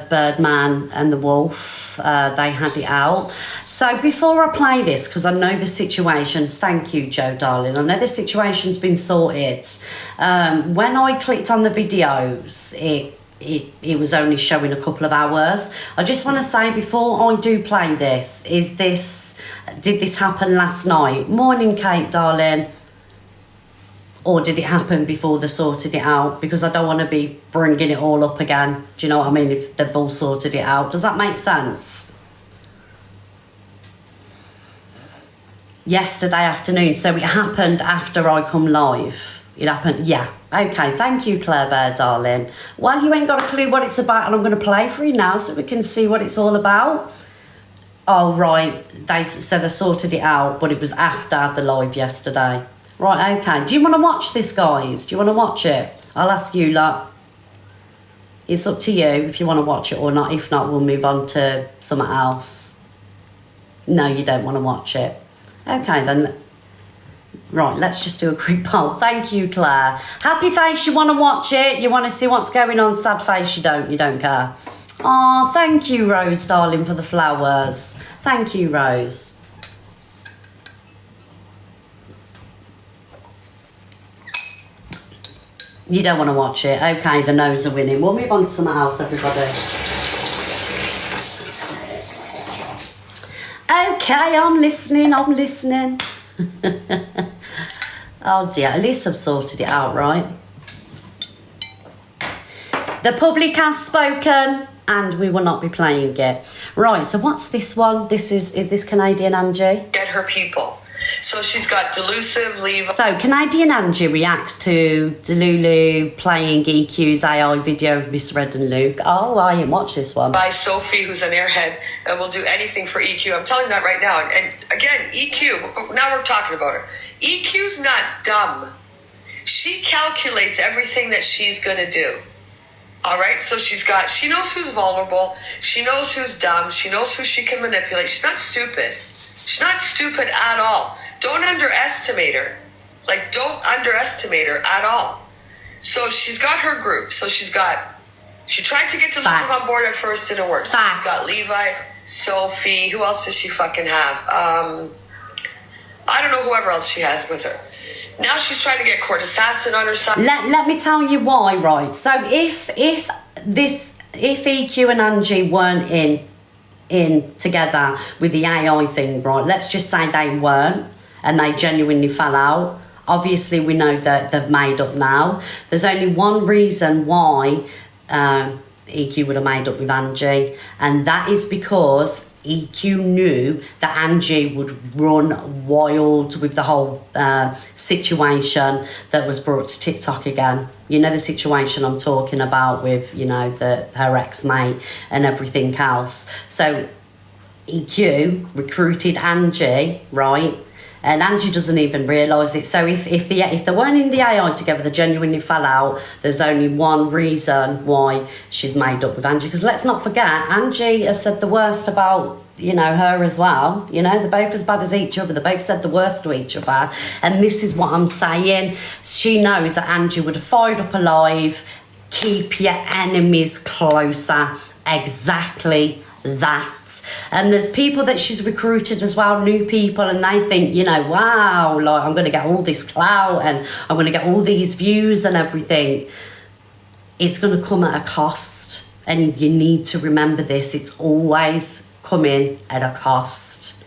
A: Birdman and the Wolf. They had it out. So before I play this, because I know the situations, thank you, Joe, darling, I know the situation's been sorted. When I clicked on the videos, it was only showing a couple of hours. I just want to say before I do play this, did this happen last night? Morning, Kate, darling. Or did it happen before they sorted it out? Because I don't want to be bringing it all up again. Do you know what I mean? If they've all sorted it out. Does that make sense? Yesterday afternoon. So it happened after I come live. It happened, yeah. Okay, thank you, Claire Bear, darling. Well, you ain't got a clue what it's about, and I'm going to play for you now so we can see what it's all about. Oh, right. They sorted it out, but it was after the live yesterday. Right, okay. Do you want to watch this, guys? Do you want to watch it? I'll ask you lot. It's up to you if you want to watch it or not. If not, we'll move on to something else. No, you don't want to watch it. Okay, then. Right, let's just do a quick poll. Thank you, Claire. Happy face, you want to watch it. You want to see what's going on. Sad face, you don't care. Oh, thank you, Rose, darling, for the flowers. Thank you, Rose. You don't want to watch it. Okay, the no's are winning. We'll move on to something else, everybody. Okay, I'm listening. Oh dear, at least I've sorted it out, right? The public has spoken and we will not be playing it. Right, so what's this one? Is this Canadian Angie?
H: Get her people. So she's got Delusive, Levi.
A: So Canadian Angie reacts to Delulu playing EQ's AI video of Miss Red and Luke. Oh, I didn't watch this one.
H: By Sophie, who's an airhead, and will do anything for EQ. I'm telling that right now. And again, EQ, now we're talking about her. EQ's not dumb. She calculates everything that she's going to do. All right? So she knows who's vulnerable. She knows who's dumb. She knows who she can manipulate. She's not stupid. She's not stupid at all. Don't underestimate her. Like, don't underestimate her at all. So she's got her group. So she tried to get Delusive on board at first, didn't work. So she's got Levi, Sophie. Who else does she fucking have? I don't know whoever else she has with her. Now she's trying to get Court Assassin on her side.
A: Let me tell you why, right? So if EQ and Angie weren't in together with the AI thing, right? Let's just say they weren't and they genuinely fell out. Obviously, we know that they've made up now. There's only one reason why EQ would have made up with Angie, and that is because EQ knew that Angie would run wild with the whole situation that was brought to TikTok again. You know the situation I'm talking about with, you know, her ex-mate and everything else. So EQ recruited Angie, right? And Angie doesn't even realise it. So if they weren't in the AI together, they genuinely fell out. There's only one reason why she's made up with Angie. Because let's not forget, Angie has said the worst about, you know, her as well. You know, they're both as bad as each other. They both said the worst to each other. And this is what I'm saying. She knows that Angie would have fired up alive. Keep your enemies closer. Exactly that. And there's people that she's recruited as well, new people, and they think, you know, wow, like, I'm going to get all this clout and I'm going to get all these views and everything. It's going to come at a cost, and you need to remember this. It's always coming at a cost.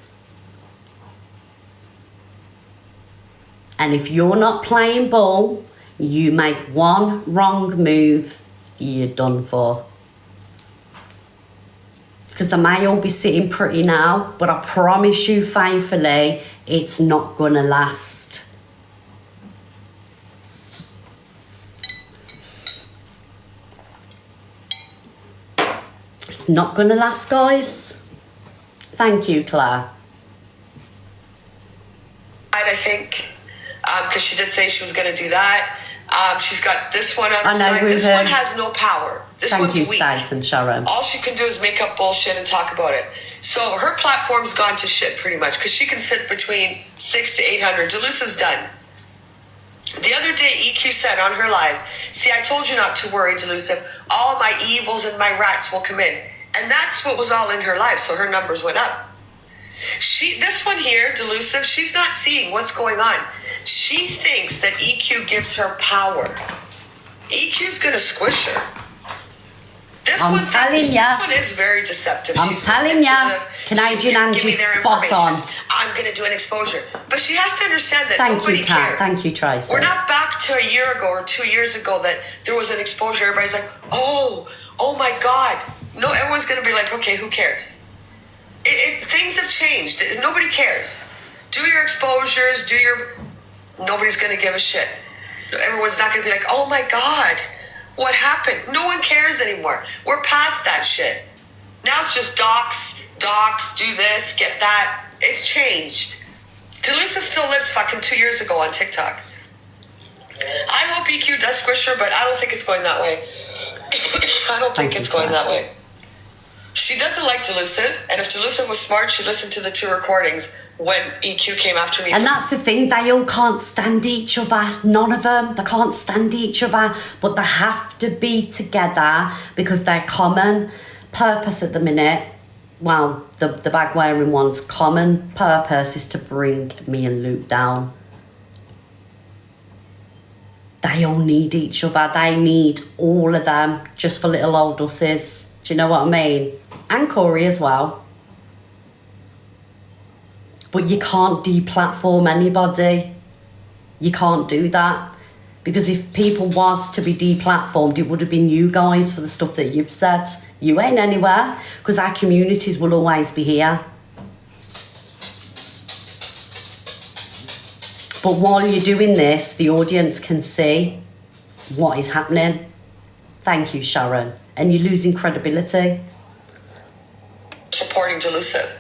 A: And if you're not playing ball, you make one wrong move, you're done for. Because they may all be sitting pretty now, but I promise you faithfully, it's not going to last. It's not going to last, guys. Thank you, Claire.
H: I think, because she did say she was going to do that. She's got this one on her side. This one has no power. This one's weak. Thank you, Stace
A: and Sharon.
H: All she can do is make up bullshit and talk about it. So her platform's gone to shit pretty much, because she can sit between 600 to 800. Delusive's done. The other day, EQ said on her live, see, I told you not to worry, Delusive. All my evils and my rats will come in. And that's what was all in her life, so her numbers went up. This one here, Delusive, she's not seeing what's going on. She thinks that EQ gives her power. EQ's going to squish her. This one is very deceptive.
A: I'm telling ya, Canadian Angie's spot on.
H: I'm going to do an exposure. But she has to understand that nobody
A: Pat.
H: cares.
A: Thank you, Tracy.
H: We're not back to a year ago or 2 years ago that there was an exposure. Everybody's like, oh my God. No, everyone's going to be like, okay, who cares? Things have changed. Nobody cares. Do your exposures, nobody's going to give a shit. Everyone's not going to be like, oh my God, what happened? No one cares anymore. We're past that shit. Now it's just docs, do this, get that. It's changed. Delusive still lives fucking 2 years ago on TikTok. I hope EQ does squish her, but I don't think it's going that way. I don't think it's going that way. She doesn't like Delusive, and if Delusive was smart, she'd listen to the 2 recordings when EQ came after me.
A: And that's the thing, they all can't stand each other. None of them, they can't stand each other, but they have to be together because their common purpose at the minute, well, the bag wearing one's common purpose is to bring me and Luke down. They all need each other. They need all of them just for little old usses. Do you know what I mean? And Corey as well. But you can't deplatform anybody. You can't do that. Because if people was to be deplatformed, it would have been you guys for the stuff that you've said. You ain't anywhere. Because our communities will always be here. But while you're doing this, the audience can see what is happening. Thank you, Sharon. And you're losing credibility.
H: Supporting Delusive.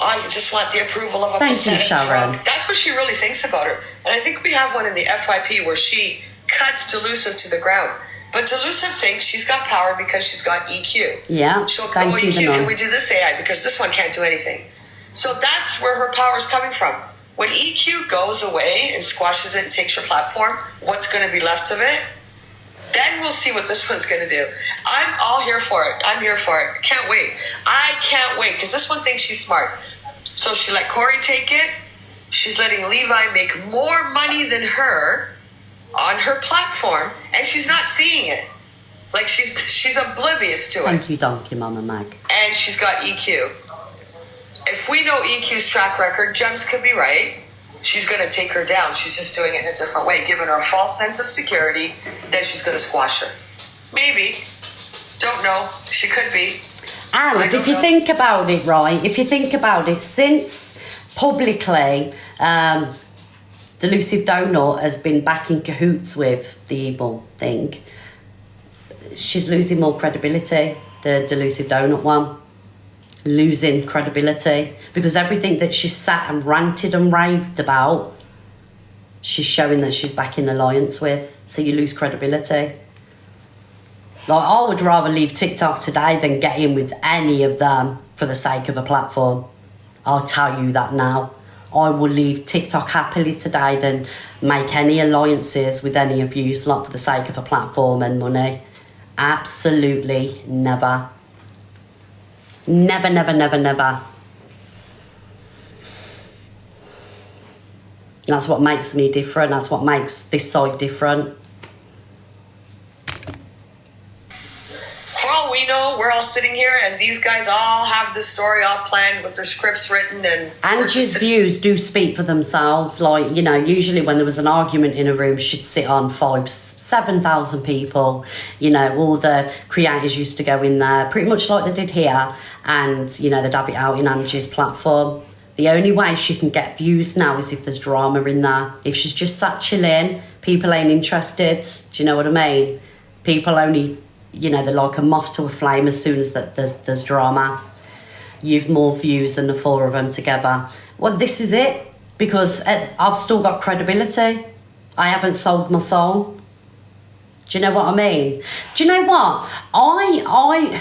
H: I just want the approval of a
A: Thank you,
H: pathetic
A: Sharon.
H: drunk. That's what she really thinks about her. And I think we have one in the FYP where she cuts Delusive to the ground. But Delusive thinks she's got power because she's got EQ.
A: Yeah,
H: She'll go,
A: thank you,
H: EQ,
A: Danon.
H: can we do this AI? Because this one can't do anything. So that's where her power is coming from. When EQ goes away and squashes it and takes your platform, what's going to be left of it? Then we'll see what this one's going to do. I'm all here for it. I'm here for it. Can't wait. I can't wait because this one thinks she's smart. So she let Corey take it. She's letting Levi make more money than her on her platform, and she's not seeing it. Like she's oblivious to it.
A: Thank you, Donkey Mama Mag.
H: And she's got EQ. If we know EQ's track record, Gems could be right. She's going to take her down. She's just doing it in a different way, giving her a false sense of security. Then she's going to squash her. Maybe. Don't know. She could be.
A: And if you think about it, right, if you think about it, since publicly Delusive Donut has been back in cahoots with the evil thing, she's losing more credibility, the Delusive Donut one. Losing credibility. Because everything that she sat and ranted and raved about, she's showing that she's back in alliance with. So you lose credibility. Like, I would rather leave TikTok today than get in with any of them for the sake of a platform. I'll tell you that now. I will leave TikTok happily today than make any alliances with any of you, like for the sake of a platform and money. Absolutely never. Never, never, never, never. That's what makes me different. That's what makes this side different.
H: For all we know, we're all sitting here and these guys all have the story all planned with their scripts written and
A: Angie's views do speak for themselves. Like, you know, usually when there was an argument in a room, she'd sit on 7,000 people. You know, all the creators used to go in there, pretty much like they did here. And, you know, they'd have it out in Angie's platform. The only way she can get views now is if there's drama in there. If she's just sat chilling, people ain't interested. Do you know what I mean? People only, you know, they're like a moth to a flame as soon as there's drama. You've more views than the 4 of them together. Well, this is it. Because I've still got credibility. I haven't sold my soul. Do you know what I mean? Do you know what?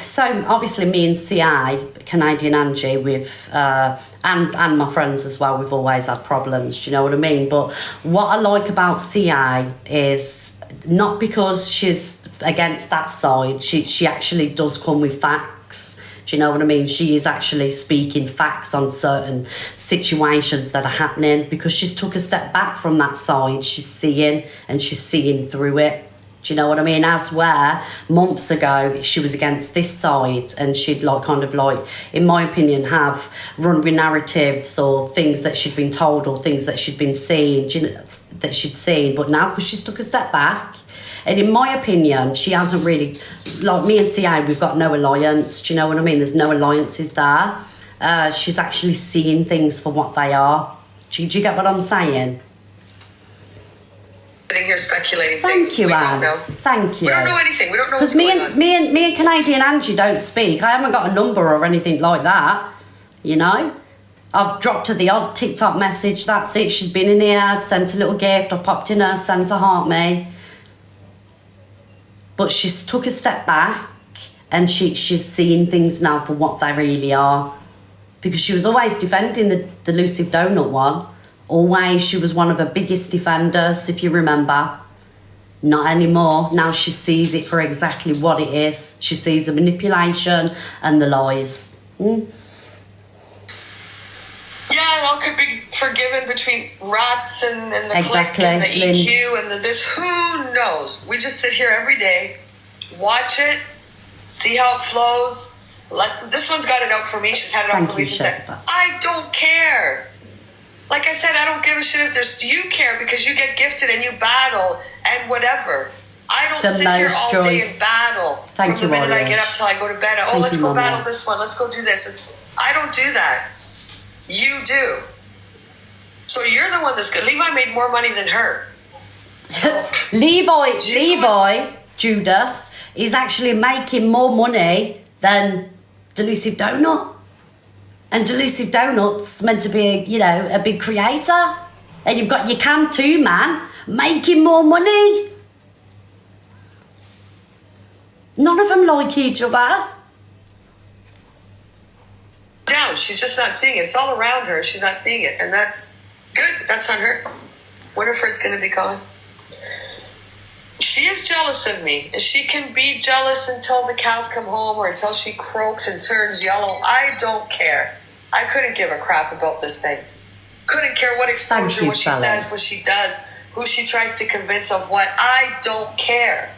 A: So obviously me and CI, Canadian Angie, with and my friends as well, we've always had problems. Do you know what I mean? But what I like about CI is not because she's against that side. She actually does come with facts. Do you know what I mean? She is actually speaking facts on certain situations that are happening because she's took a step back from that side. She's seeing through it. Do you know what I mean? As where months ago she was against this side and she'd like kind of like, in my opinion, have run with narratives or things that she'd been told or things that she'd been seen, that she'd seen. But now because she's took a step back, and in my opinion, she hasn't really, like me and CA, we've got no alliance. Do you know what I mean? There's no alliances there. She's actually seeing things for what they are. Do you get what I'm saying?
H: Sitting here speculating
A: Thank
H: things.
A: you,
H: We
A: Anne.
H: don't know.
A: Thank you.
H: We don't know anything. We don't know what's
A: Because
H: going on.
A: me and Canadian Angie don't speak. I haven't got a number or anything like that. You know? I've dropped her the odd TikTok message. That's it. She's been in here, sent a little gift. I've popped in her, sent her heart me. but she's took a step back and she's seeing things now for what they really are. Because she was always defending the Elusive Donut one. Always, she was one of her biggest defenders, if you remember. Not anymore. Now she sees it for exactly what it is. She sees the manipulation and the lies.
H: Yeah, and all could be forgiven between rats and the
A: Exactly,
H: click and the
A: Linz.
H: EQ and the this. Who knows? We just sit here every day, watch it, see how it flows. This one's got it out for me. She's had it out
A: Thank
H: for me
A: you,
H: since
A: Jessica.
H: I don't care. Like I said, I don't give a shit if there's. You care because you get gifted and you battle and whatever. I don't
A: The
H: sit here
A: most
H: all day and
A: Joyce.
H: battle
A: Thank
H: from
A: you,
H: the minute I
A: Maria.
H: get up till I go to bed. Oh,
A: Thank
H: let's
A: you,
H: go
A: Mama.
H: battle this one. Let's go do this. I don't do that. You do. So you're the one that's good. Levi made more money than her. So
A: Levi, Judas, is actually making more money than Delusive Donut. And Delusive Donut's meant to be, a big creator. And you've got your Cam too, man, making more money. None of them like each other.
H: down. She's just not seeing it. It's all around her. She's not seeing it. And that's good. That's on her. Winifred's going to be gone. She is jealous of me. And she can be jealous until the cows come home or until she croaks and turns yellow. I don't care. I couldn't give a crap about this thing. Couldn't care what exposure, what she says, what she does, who she tries to convince of what. I don't care.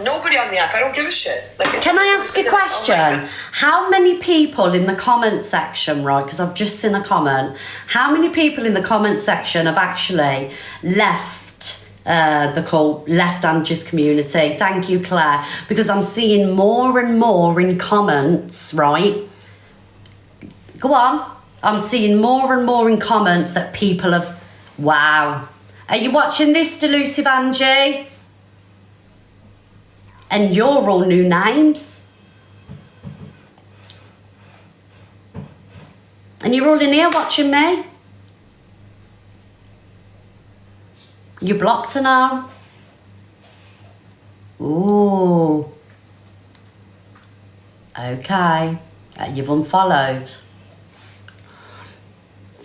H: Nobody on the app. I don't give a shit.
A: Can I ask a question? How many people in the comment section, right? Because I've just seen a comment. How many people in the comment section have actually left the cult, left Angie's community? Thank you, Claire. Because I'm seeing more and more in comments, right? Go on. I'm seeing more and more in comments that people have... Wow. Are you watching this, Delusive Angie? And you're all new names. And you're all in here watching me. You're blocked now. Ooh. Okay. You've unfollowed.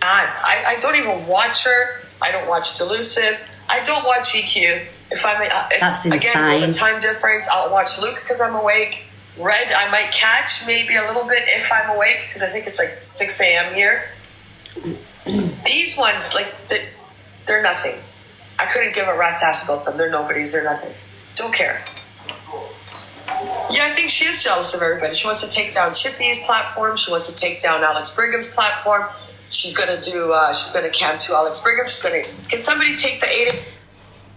H: I don't even watch her. I don't watch Delusive. I don't watch EQ. If I'm
A: That's insane.
H: Again, with the time difference, I'll watch Luke because I'm awake. Red, I might catch maybe a little bit if I'm awake because I think it's like 6 a.m. here. These ones, they're nothing. I couldn't give a rat's ass about them. They're nobodies. They're nothing. Don't care. Yeah, I think she is jealous of everybody. She wants to take down Chippy's platform. She wants to take down Alex Brigham's platform. She's gonna camp to Alex Brigham. Can somebody take the 8?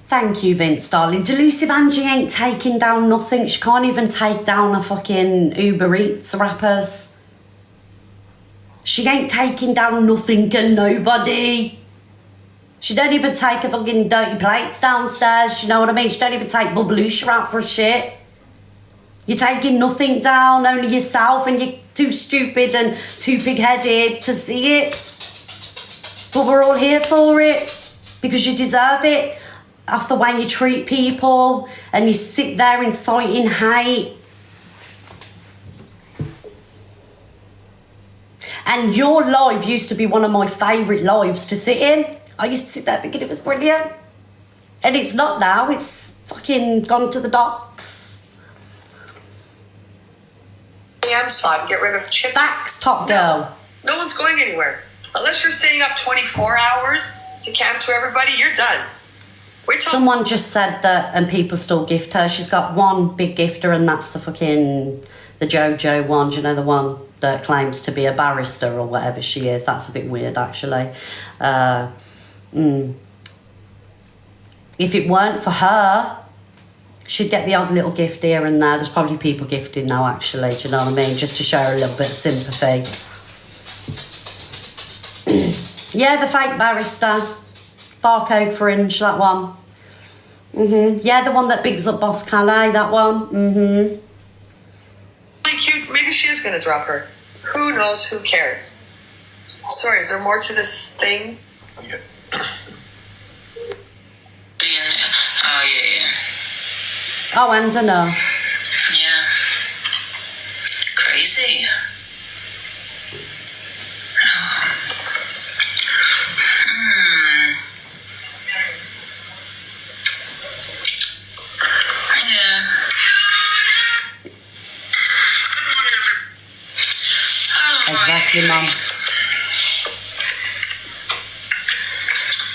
A: Thank you, Vince, darling. Delusive Angie ain't taking down nothing. She can't even take down a fucking Uber Eats rappers. She ain't taking down nothing and nobody. She don't even take a fucking dirty plates downstairs. You know what I mean? She don't even take Bubbalusha out for a shit. You're taking nothing down, only yourself, and you're too stupid and too big-headed to see it. But we're all here for it because you deserve it. Off the way you treat people and you sit there inciting hate. And your live used to be one of my favourite lives to sit in. I used to sit there thinking it was brilliant. And it's not now, it's fucking gone to the docks.
H: AM slot, get rid of Chip.
A: Facts, Top Girl.
H: No one's going anywhere. Unless you're staying up 24 hours to camp to everybody, you're done.
A: Someone just said that, and people still gift her. She's got one big gifter, and that's the JoJo one. Do you know, the one that claims to be a barrister or whatever she is? That's a bit weird, actually. If it weren't for her, she'd get the odd little gift here and there. There's probably people gifting now, actually. Do you know what I mean? Just to show her a little bit of sympathy. Yeah, the fake barrister. Barcode Fringe, that one. Yeah, the one that bigs up Boss Calais, that one.
H: Really cute. Maybe she is going to drop her. Who knows? Who cares? Sorry, is there more to this thing?
A: Oh, and a nurse.
B: Yeah. Crazy. Yeah.
A: Exactly, Mum.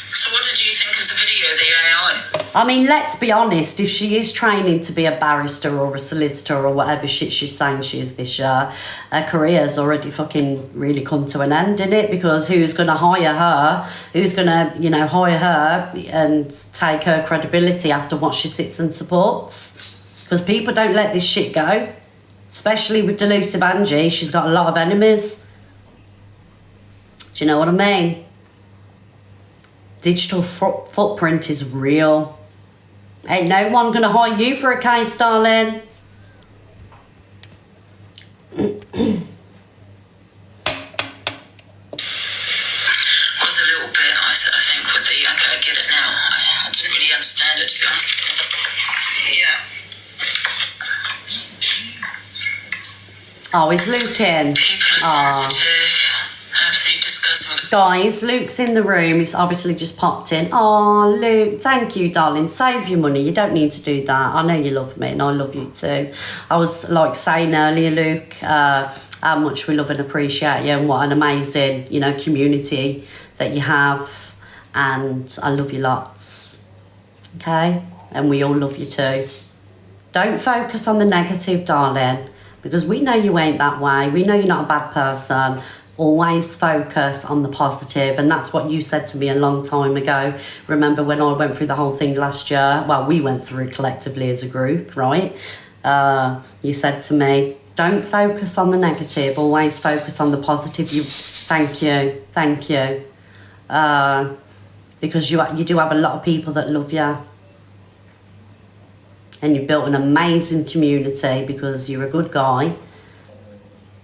B: So what did you think of the video, the AI?
A: I mean, let's be honest, if she is training to be a barrister or a solicitor or whatever shit she's saying she is this year, her career's already fucking really come to an end, innit? Because who's going to hire her? Who's going to, you know, hire her and take her credibility after what she sits and supports? Because people don't let this shit go. Especially with Delusive Angie, she's got a lot of enemies. Do you know what I mean? Digital footprint is real. Ain't no one gonna hire you for a case, darling.
B: Was a little bit, I think, with the, okay, I get it now. I didn't really understand it, to be honest. Yeah.
A: Oh, is Luke in?
B: People are sensitive. Absolutely disgusting.
A: Guys, Luke's in the room. He's obviously just popped in. Oh, Luke, thank you, darling. Save your money. You don't need to do that. I know you love me and I love you too. I was like saying earlier, Luke, how much we love and appreciate you and what an amazing, you know, community that you have. And I love you lots. Okay? And we all love you too. Don't focus on the negative, darling, because we know you ain't that way. We know you're not a bad person. Always focus on the positive, and that's what you said to me a long time ago. Remember when I went through the whole thing last year? Well, we went through it collectively as a group, right? You said to me, don't focus on the negative, always focus on the positive. Thank you. Because you do have a lot of people that love you. And you've built an amazing community because you're a good guy.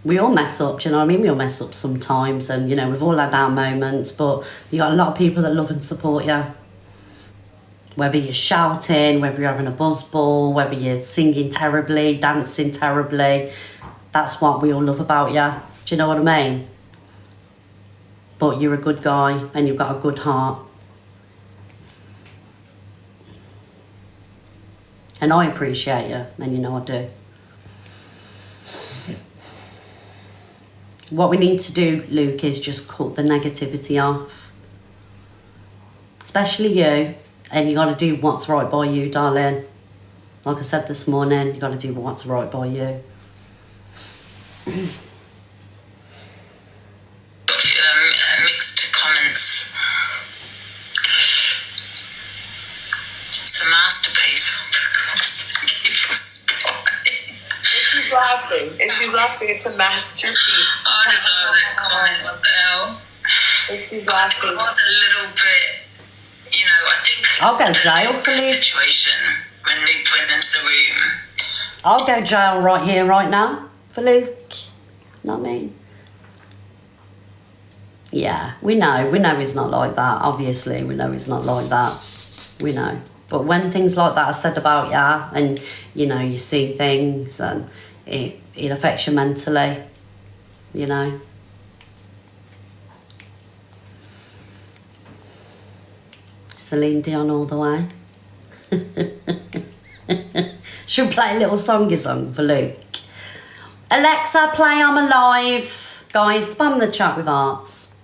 A: We all mess up, do you know what I mean? We all mess up sometimes, and, you know, we've all had our moments, but you got a lot of people that love and support you. Whether you're shouting, whether you're having a buzzball, whether you're singing terribly, dancing terribly, that's what we all love about you. Do you know what I mean? But you're a good guy, and you've got a good heart. And I appreciate you, and you know I do. What we need to do, Luke, is just cut the negativity off. Especially you. And you got to do what's right by you, darling. Like I said this morning, you got to do what's right by you.
B: Mixed comments. It's a masterpiece.
H: She's laughing. If she's laughing, it's a masterpiece.
B: I just love that comment. What the hell?
H: If she's laughing.
B: It was a little bit, you know, I think.
A: I'll go jail for Luke.
B: Situation when Luke went into the room.
A: I'll go jail right here, right now, for Luke. Not me. Yeah, we know he's not like that. Obviously, we know he's not like that. We know. But when things like that are said about you, and, you know, you see things, and it affects you mentally, you know. Celine Dion all the way. Should we play a little songy song for Luke? Alexa, play I'm Alive. Guys, spam the chat with hearts.